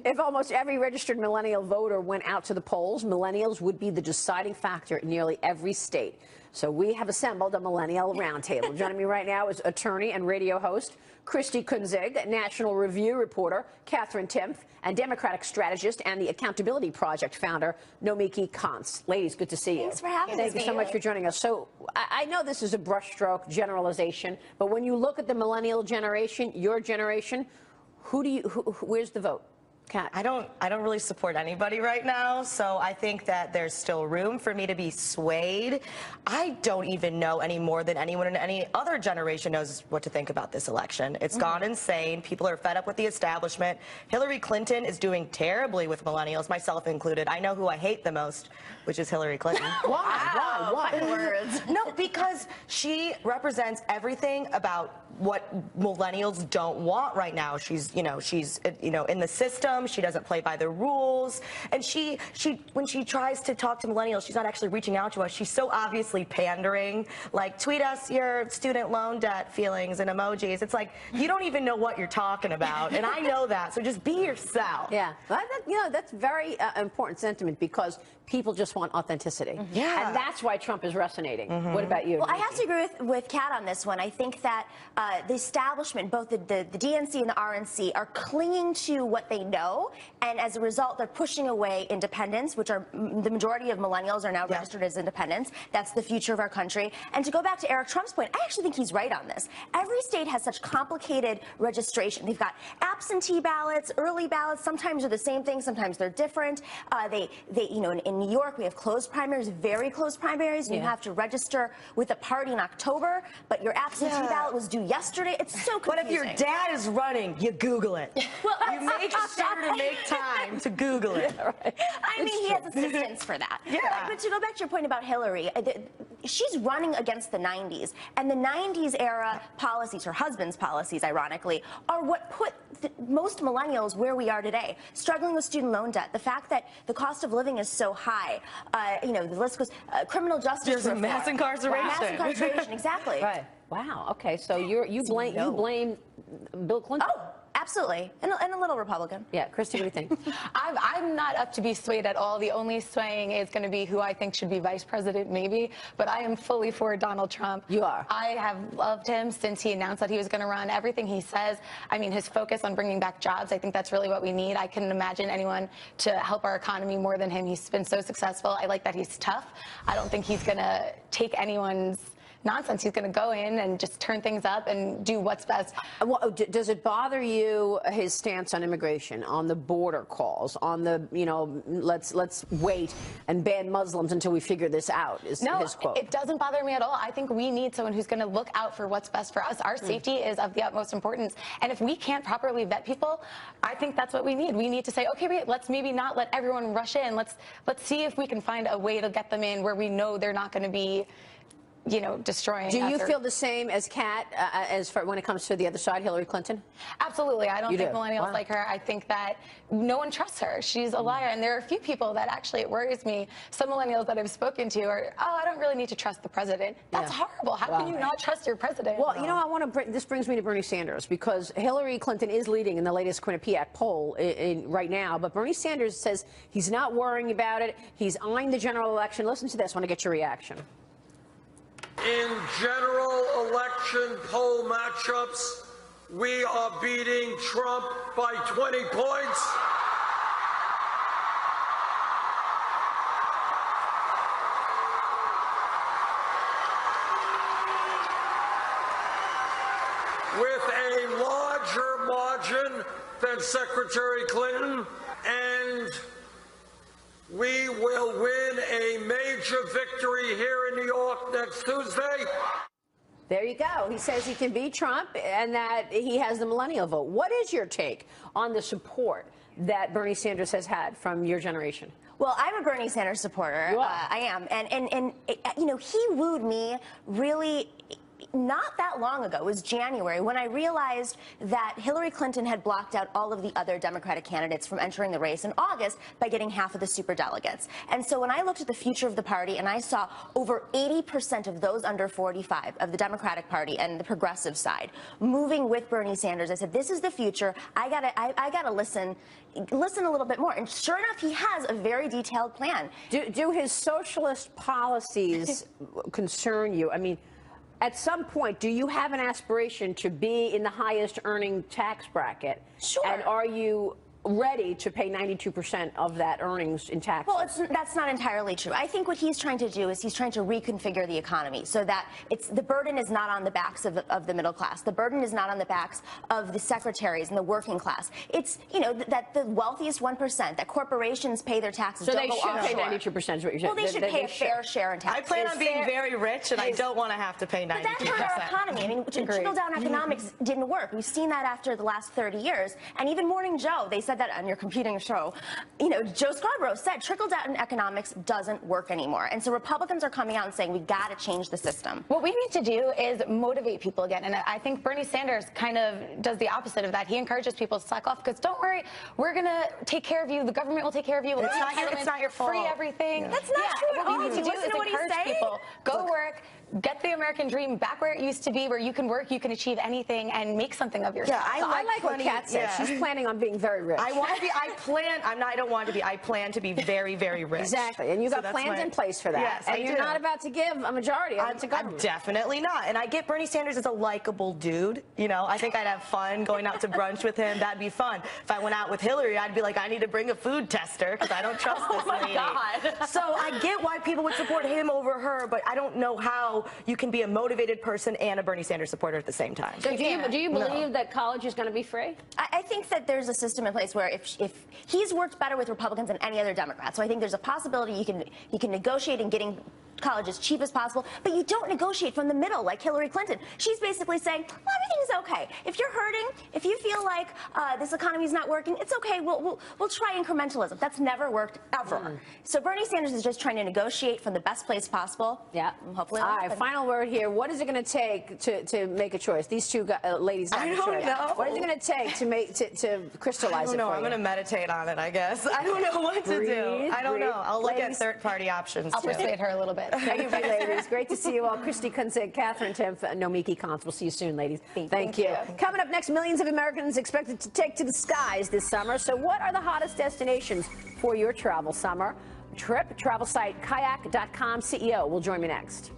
If almost every registered millennial voter went out to the polls, millennials would be the deciding factor in nearly every state. So we have assembled a millennial roundtable. Joining me right now is attorney and radio host Christy Kunzig, National Review reporter Katherine Timpf, and Democratic strategist and the Accountability Project founder Nomiki Konst. Ladies, good to see you. Thanks for having us. Thank you so much for joining us. So I know this is a brushstroke generalization, but when you look at the millennial generation, your generation, where's the vote? Kat. I don't really support anybody right now, so I think that there's still room for me to be swayed. I don't even know any more than anyone in any other generation knows what to think about this election. It's gone insane. People are fed up with the establishment. Hillary Clinton is doing terribly with millennials, myself included. I know who I hate the most, which is Hillary Clinton. Why? Why? Words. No, because she represents everything about what millennials don't want right now. She's in the system. She doesn't play by the rules. And when she tries to talk to millennials, she's not actually reaching out to us. She's so obviously pandering. Like, tweet us your student loan debt feelings and emojis. It's like, you don't even know what you're talking about. And I know that. So just be yourself. Yeah. That's very important sentiment, because people just want authenticity. Yeah. And that's why Trump is resonating. What about you? Well, I have to agree with Kat on this one. I think that the establishment, both the DNC and the RNC, are clinging to what they know, and as a result, they're pushing away independents, which are the majority of millennials are now registered as independents. That's the future of our country. And to go back to Eric Trump's point, I actually think he's right on this. Every state has such complicated registration. They've got absentee ballots, early ballots. Sometimes they're the same thing, sometimes they're different. In New York, we have closed primaries, very closed primaries. And you have to register with a party in October, but your absentee ballot was due yesterday. It's so confusing. But if your dad is running, you Google it. Well, you make sure to make time to Google it. I mean, he has assistance for that. Yeah. But to go back to your point about Hillary, she's running against the 90s. And the 90s era policies, her husband's policies, ironically, are what put most millennials where we are today. Struggling with student loan debt, the fact that the cost of living is so high, the list goes, criminal justice reform. Mass incarceration. Mass incarceration, exactly. Right. Wow. Okay. So you blame Bill Clinton. Oh, absolutely. And a little Republican. Yeah. Christy, what do you think? I'm not up to be swayed at all. The only swaying is going to be who I think should be vice president, maybe. But I am fully for Donald Trump. You are. I have loved him since he announced that he was going to run. Everything he says, I mean, his focus on bringing back jobs, I think that's really what we need. I couldn't imagine anyone to help our economy more than him. He's been so successful. I like that he's tough. I don't think he's going to take anyone's nonsense. He's going to go in and just turn things up and do what's best. Well, does it bother you, his stance on immigration, on the border calls, on the, let's wait and ban Muslims until we figure this out, is his quote? It doesn't bother me at all. I think we need someone who's going to look out for what's best for us. Our safety is of the utmost importance. And if we can't properly vet people, I think that's what we need. We need to say, okay, wait, let's maybe not let everyone rush in. Let's see if we can find a way to get them in where we know they're not going to be destroying. Do you feel the same as Kat when it comes to the other side, Hillary Clinton? Absolutely. I don't think millennials like her. I think that no one trusts her. She's a liar. And there are a few people that actually, it worries me. Some millennials that I've spoken to are, I don't really need to trust the president. That's horrible. How can you not trust your president? Well, this brings me to Bernie Sanders, because Hillary Clinton is leading in the latest Quinnipiac poll right now. But Bernie Sanders says he's not worrying about it. He's eyeing the general election. Listen to this. I want to get your reaction. In general election poll matchups, we are beating Trump by 20 points. With a larger margin than Secretary Clinton, and we will win a major victory here in New York next Tuesday. There you go. He says he can beat Trump and that he has the millennial vote. What is your take on the support that Bernie Sanders has had from your generation? Well, I'm a Bernie Sanders supporter. I am. And he wooed me really not that long ago, it was January, when I realized that Hillary Clinton had blocked out all of the other Democratic candidates from entering the race in August by getting half of the superdelegates. And so when I looked at the future of the party and I saw over 80% of those under 45 of the Democratic Party and the progressive side moving with Bernie Sanders, I said, this is the future. I gotta listen a little bit more. And sure enough, he has a very detailed plan. Do his socialist policies concern you? I mean, at some point, do you have an aspiration to be in the highest earning tax bracket? Sure. And are you ready to pay 92% of that earnings in taxes? Well, that's not entirely true. I think what he's trying to do is he's trying to reconfigure the economy so that the burden is not on the backs of the middle class. The burden is not on the backs of the secretaries and the working class. It's, that the wealthiest 1%, that corporations pay their taxes. So they should pay 92% is what you're saying. Well, they should pay a fair share in taxes. I plan on being very rich, and I don't want to have to pay 92%. But that hurt our economy. I mean, trickle-down economics didn't work. We've seen that after the last 30 years. And even Morning Joe, they said that on your competing show. Joe Scarborough said trickle-down economics doesn't work anymore. And so Republicans are coming out and saying we got to change the system. What we need to do is motivate people again. And I think Bernie Sanders kind of does the opposite of that. He encourages people to slack off because don't worry, we're going to take care of you. The government will take care of you. It's not your fault. Free everything. Yeah. That's not true at all. What we need to do Listen is to what he's encourage saying. people. Go work. Get the American dream back where it used to be, where you can work, you can achieve anything, and make something of yourself. Yeah, I like what Kat said. Yeah. She's planning on being very rich. I want to be. I don't want to be. I plan to be very, very rich. Exactly, and you got plans in place for that. Yes, and I you're do. not about to give a majority of it to government. I'm definitely not. And I get Bernie Sanders as a likable dude. I think I'd have fun going out to brunch with him. That'd be fun. If I went out with Hillary, I'd be like, I need to bring a food tester because I don't trust this lady. God. So I get why people would support him over her, but I don't know how you can be a motivated person and a Bernie Sanders supporter at the same time. So do you believe that college is going to be free? I think that there's a system in place where if he's worked better with Republicans than any other Democrat, so I think there's a possibility you can negotiate in getting college as cheap as possible, but you don't negotiate from the middle like Hillary Clinton. She's basically saying, well, everything's okay. If you're hurting, if you feel like this economy is not working, it's okay. We'll try incrementalism. That's never worked ever. So Bernie Sanders is just trying to negotiate from the best place possible. Yeah. Hopefully. All right. Final word here. What is it going to take to make a choice? These two ladies have a choice. I don't know. What is it going to take to crystallize it for you? I'm going to meditate on it, I guess. I don't know what to do. I don't know. I'll look at third-party options. I'll persuade her a little bit. Thank you, ladies. Great to see you all. Christy Kunzig, Katherine Timpf, Nomiki Kantz. We'll see you soon, ladies. Thank you. Coming up next, millions of Americans expected to take to the skies this summer. So what are the hottest destinations for your travel summer trip? Travel site kayak.com CEO will join me next.